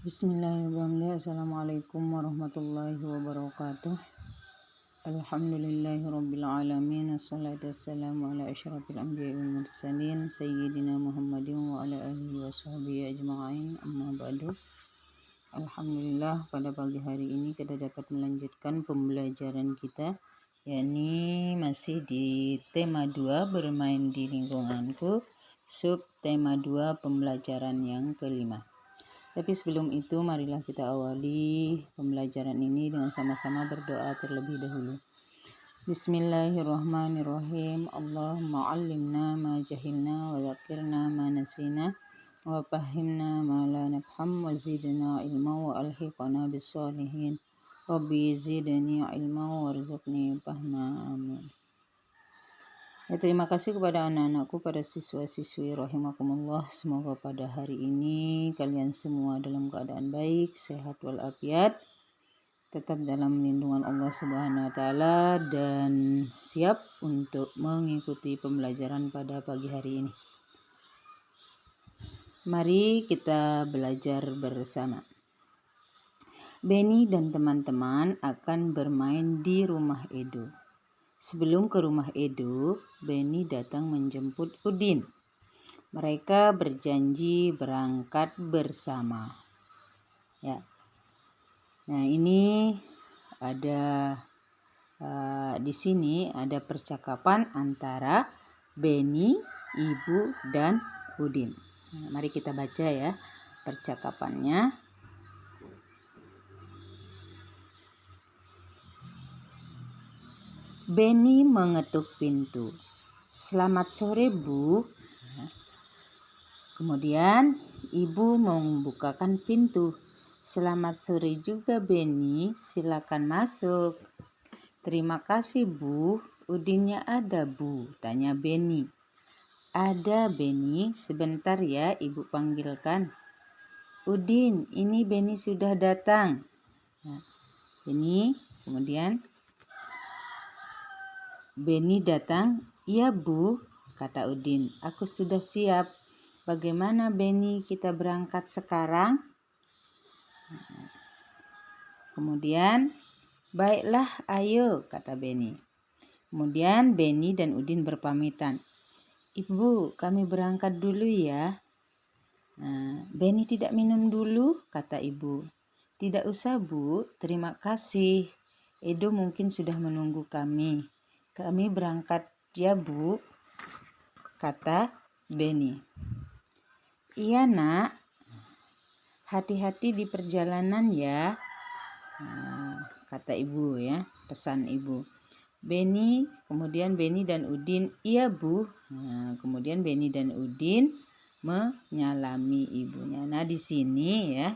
Bismillahirrahmanirrahim. Assalamualaikum warahmatullahi wabarakatuh. Alhamdulillahirabbil alamin. Wassalatu wassalamu ala asyrafil anbiya'i wal mursalin sayyidina Muhammadin wa ala alihi washabbihi ajma'in. Amma ba'du. Alhamdulillah, pada pagi hari ini kita dapat melanjutkan pembelajaran kita, yakni masih di tema 2 bermain di lingkunganku, sub tema 2 pembelajaran yang kelima. Tapi sebelum itu marilah kita awali pembelajaran ini dengan sama-sama berdoa terlebih dahulu. Bismillahirrahmanirrahim. Allahumma 'allimna ma jahilna wa dzakirna ma nasina wa fahimna ma la nafham wa zidna ilma wa alhiqna bis sholihin. Rabbi zidni ilma warzuqni fahma. Amin. Ya, terima kasih kepada anak-anakku, pada siswa-siswi rahimakumullah. Semoga pada hari ini kalian semua dalam keadaan baik, sehat walafiat, tetap dalam lindungan Allah Subhanahu wa taala dan siap untuk mengikuti pembelajaran pada pagi hari ini. Mari kita belajar bersama. Beni dan teman-teman akan bermain di rumah Edo. Sebelum ke rumah Edo, Beni datang menjemput Udin. Mereka berjanji berangkat bersama. Ya. Nah, ini ada di sini ada percakapan antara Beni, Ibu, dan Udin. Nah, mari kita baca ya percakapannya. Beni mengetuk pintu. Selamat sore, Bu. Kemudian Ibu membukakan pintu. Selamat sore juga, Beni. Silakan masuk. Terima kasih, Bu. Udinnya ada, Bu, tanya Beni. Ada, Beni. Sebentar ya, Ibu panggilkan. Udin, ini Beni sudah datang. Nah, Beni, kemudian Beni datang. Iya, Bu, kata Udin. Aku sudah siap. Bagaimana, Beni, kita berangkat sekarang? Kemudian, baiklah, ayo, kata Beni. Kemudian Beni dan Udin berpamitan. Ibu, kami berangkat dulu ya. Nah, Beni tidak minum dulu, kata Ibu. Tidak usah, Bu, terima kasih. Edo mungkin sudah menunggu kami. Kami berangkat ya, Bu, kata Beni. Iya, Nak. Hati-hati di perjalanan ya. Nah, kata Ibu ya, pesan Ibu. Kemudian Beni dan Udin, iya, Bu. Nah, kemudian Beni dan Udin menyalami ibunya. Nah, di sini ya,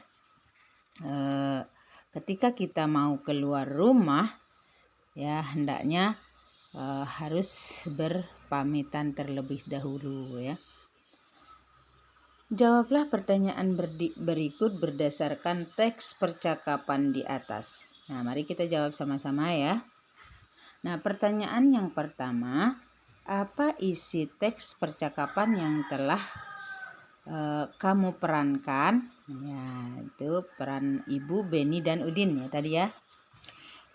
ketika kita mau keluar rumah, ya hendaknya harus berpamitan terlebih dahulu ya. Jawablah pertanyaan berikut berdasarkan teks percakapan di atas. Nah, mari kita jawab sama-sama ya. Nah, pertanyaan yang pertama, apa isi teks percakapan yang telah kamu perankan? Ya, itu peran Ibu, Beni, dan Udin ya tadi ya.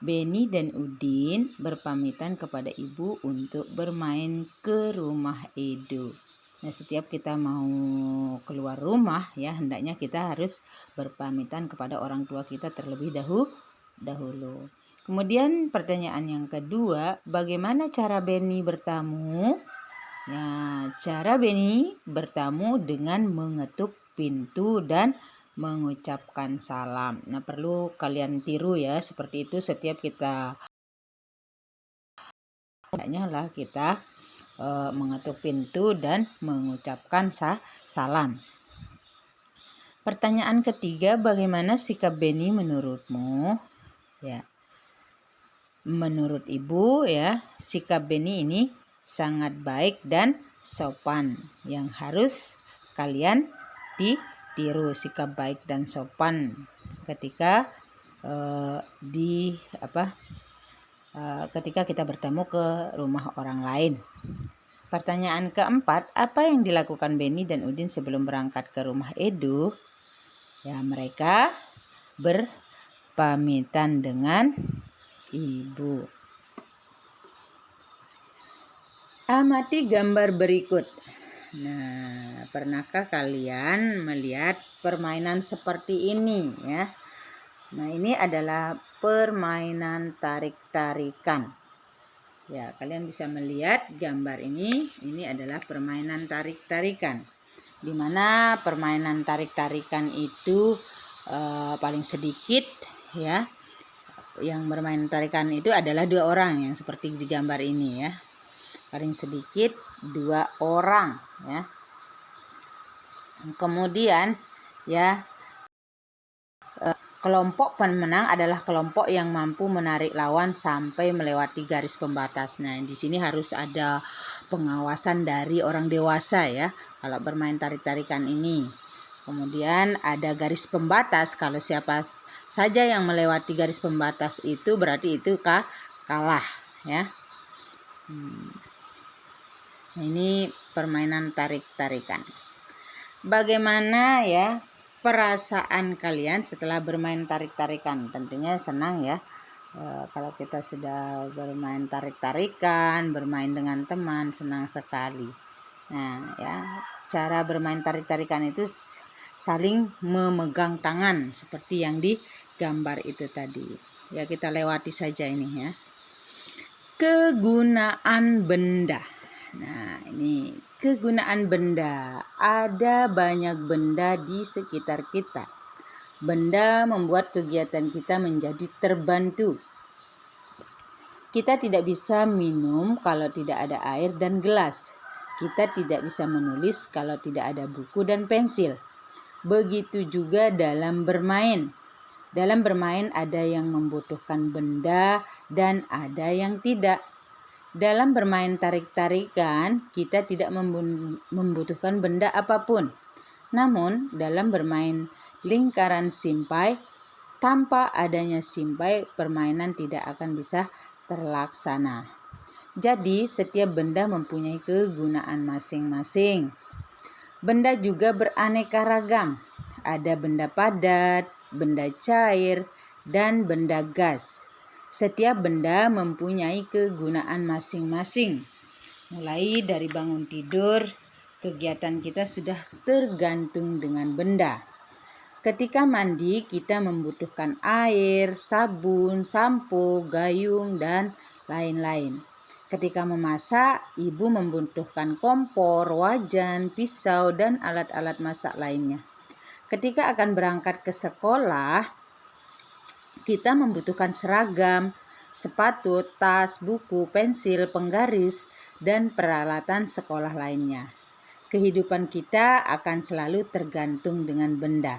Beni dan Udin berpamitan kepada Ibu untuk bermain ke rumah Edo. Nah, setiap kita mau keluar rumah ya, hendaknya kita harus berpamitan kepada orang tua kita terlebih dahulu. Kemudian pertanyaan yang kedua, bagaimana cara Beni bertamu? Ya, cara Beni bertamu dengan mengetuk pintu dan mengucapkan salam. Nah, perlu kalian tiru ya, seperti itu setiap kita mengetuk pintu dan mengucapkan salam. Pertanyaan ketiga, bagaimana sikap Beni menurutmu? Ya, menurut Ibu ya, sikap Beni ini sangat baik dan sopan, yang harus kalian ditiru, sikap baik dan sopan ketika ketika kita bertemu ke rumah orang lain. Pertanyaan keempat, apa yang dilakukan Beni dan Udin sebelum berangkat ke rumah Edo? Ya, mereka berpamitan dengan ibu. Amati gambar berikut. Nah, pernahkah kalian melihat permainan seperti ini ya? Nah, ini adalah permainan tarik-tarikan. Ya, kalian bisa melihat gambar ini. Ini adalah permainan tarik-tarikan. Di mana permainan tarik-tarikan itu paling sedikit ya. Yang bermain tarikan itu adalah 2 orang yang seperti di gambar ini ya. Paling sedikit 2 orang ya. Kemudian ya, kelompok pemenang adalah kelompok yang mampu menarik lawan sampai melewati garis pembatas. Nah, di sini harus ada pengawasan dari orang dewasa ya kalau bermain tarik-tarikan ini. Kemudian ada garis pembatas, kalau siapa saja yang melewati garis pembatas itu berarti itu kalah ya. Nah, ini permainan tarik-tarikan. Bagaimana ya perasaan kalian setelah bermain tarik-tarikan? Tentunya senang ya. Kalau kita sudah bermain tarik-tarikan, bermain dengan teman, senang sekali. Nah ya, cara bermain tarik-tarikan itu saling memegang tangan seperti yang di gambar itu tadi. Ya, kita lewati saja ini ya. Kegunaan benda. Nah, ini kegunaan benda. Ada banyak benda di sekitar kita. Benda membuat kegiatan kita menjadi terbantu. Kita tidak bisa minum kalau tidak ada air dan gelas. Kita tidak bisa menulis kalau tidak ada buku dan pensil. Begitu juga dalam bermain. Dalam bermain ada yang membutuhkan benda dan ada yang tidak. Dalam bermain tarik-tarikan, kita tidak membutuhkan benda apapun. Namun, dalam bermain lingkaran simpai, tanpa adanya simpai, permainan tidak akan bisa terlaksana. Jadi, setiap benda mempunyai kegunaan masing-masing. Benda juga beraneka ragam. Ada benda padat, benda cair, dan benda gas. Setiap benda mempunyai kegunaan masing-masing. Mulai dari bangun tidur, kegiatan kita sudah tergantung dengan benda. Ketika mandi, kita membutuhkan air, sabun, sampo, gayung, dan lain-lain. Ketika memasak, ibu membutuhkan kompor, wajan, pisau, dan alat-alat masak lainnya. Ketika akan berangkat ke sekolah, kita membutuhkan seragam, sepatu, tas, buku, pensil, penggaris, dan peralatan sekolah lainnya. Kehidupan kita akan selalu tergantung dengan benda.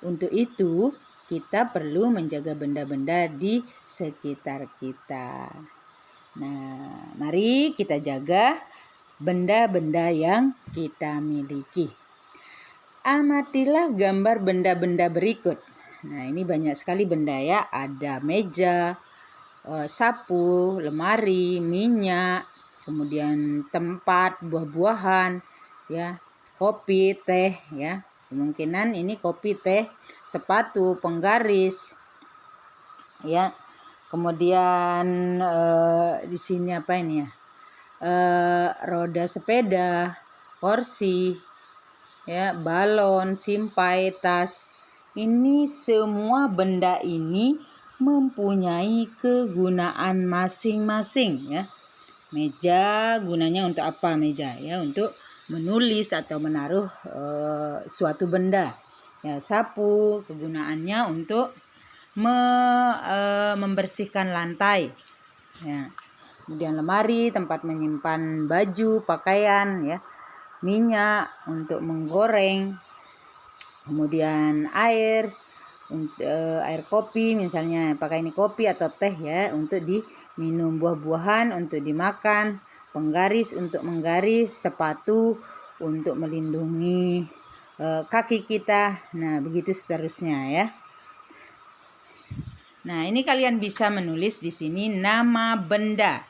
Untuk itu, kita perlu menjaga benda-benda di sekitar kita. Nah, mari kita jaga benda-benda yang kita miliki. Amatilah gambar benda-benda berikut. Nah, ini banyak sekali benda ya. Ada meja, sapu, lemari, minyak, kemudian tempat, buah-buahan, ya, kopi, teh, ya. Kemungkinan ini kopi, teh, sepatu, penggaris, ya. Kemudian di sini apa ini ya? Roda sepeda, kursi, ya, balon, simpai, tas. Ini semua benda ini mempunyai kegunaan masing-masing ya. Meja gunanya untuk apa meja? Ya, untuk menulis atau menaruh suatu benda. Ya, sapu kegunaannya untuk membersihkan lantai. Ya. Kemudian lemari tempat menyimpan baju, pakaian ya. Minyak untuk menggoreng. Kemudian air kopi misalnya, pakai ini kopi atau teh ya untuk diminum, buah-buahan untuk dimakan, penggaris untuk menggaris, sepatu untuk melindungi kaki kita. Nah, begitu seterusnya ya. Nah, ini kalian bisa menulis di sini nama benda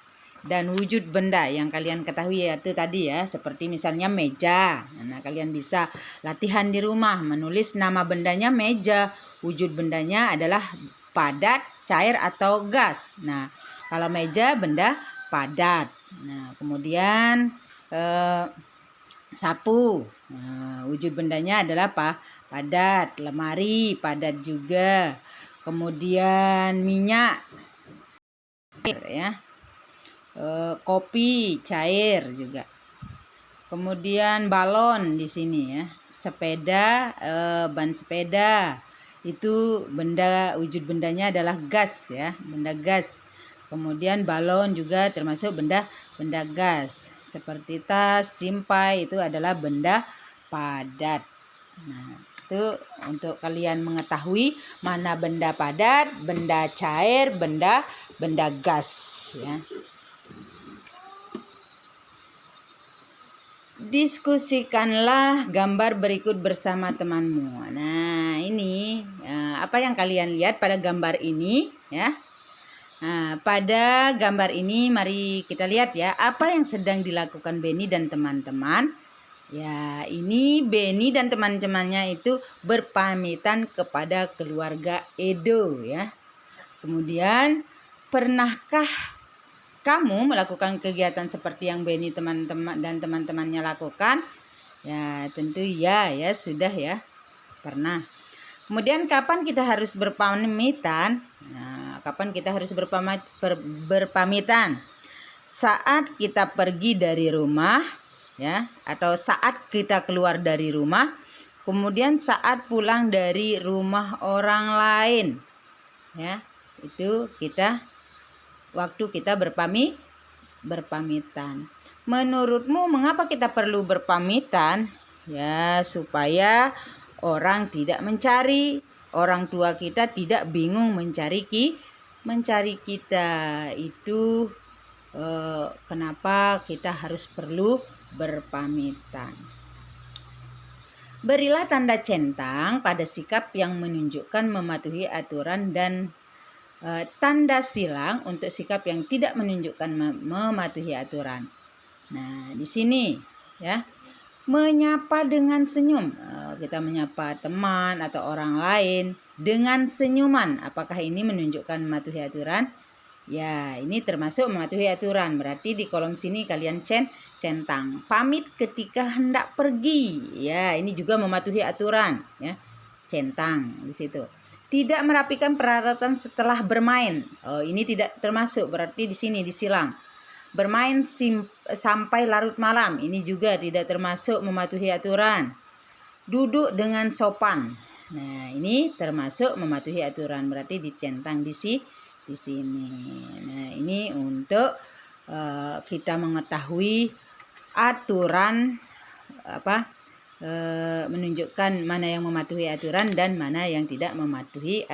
dan wujud benda yang kalian ketahui yaitu tadi ya, seperti misalnya meja. Nah, kalian bisa latihan di rumah menulis nama bendanya meja, wujud bendanya adalah padat, cair atau gas. Nah, kalau meja benda padat. Nah, kemudian sapu. Nah, wujud bendanya adalah padat, lemari padat juga. Kemudian minyak ya. Kopi cair juga. Kemudian balon di sini ya. Sepeda, ban sepeda. Itu benda, wujud bendanya adalah gas ya, benda gas. Kemudian balon juga termasuk benda gas. Seperti tas, simpai itu adalah benda padat. Nah, itu untuk kalian mengetahui mana benda padat, benda cair, benda gas ya. Diskusikanlah gambar berikut bersama temanmu. Nah, ini apa yang kalian lihat pada gambar ini ya. Nah, pada gambar ini mari kita lihat ya, apa yang sedang dilakukan Benny dan teman-teman. Ya, ini Benny dan teman-temannya itu berpamitan kepada keluarga Edo ya. Kemudian, pernahkah kamu melakukan kegiatan seperti yang Benny dan teman-temannya lakukan? Ya, tentu ya sudah ya. Pernah. Kemudian kapan kita harus berpamitan? Nah, kapan kita harus berpamitan? Saat kita pergi dari rumah ya, atau saat kita keluar dari rumah, kemudian saat pulang dari rumah orang lain. Ya, itu waktu kita berpamitan. Menurutmu mengapa kita perlu berpamitan? Ya, supaya orang tidak mencari, orang tua kita tidak bingung mencari kita. Itu kenapa kita harus perlu berpamitan. Berilah tanda centang pada sikap yang menunjukkan mematuhi aturan dan tanda silang untuk sikap yang tidak menunjukkan mematuhi aturan. Nah, di sini ya, menyapa dengan senyum. Kita menyapa teman atau orang lain dengan senyuman. Apakah ini menunjukkan mematuhi aturan? Ya, ini termasuk mematuhi aturan. Berarti di kolom sini kalian centang. Pamit ketika hendak pergi. Ya, ini juga mematuhi aturan ya. Centang di situ. Tidak merapikan peralatan setelah bermain. Oh, ini tidak termasuk, berarti di sini disilang. Bermain sampai larut malam. Ini juga tidak termasuk mematuhi aturan. Duduk dengan sopan. Nah, ini termasuk mematuhi aturan, berarti dicentang di sini. Nah, ini untuk kita mengetahui aturan menunjukkan mana yang mematuhi aturan dan mana yang tidak mematuhi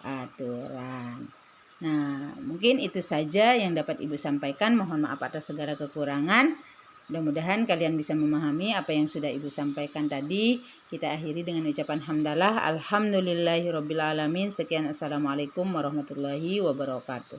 aturan. Nah, mungkin itu saja yang dapat Ibu sampaikan. Mohon maaf atas segala kekurangan. Mudah-mudahan kalian bisa memahami apa yang sudah Ibu sampaikan tadi. Kita akhiri dengan ucapan hamdalah. Alhamdulillahirabbil alamin. Sekian, assalamualaikum warahmatullahi wabarakatuh.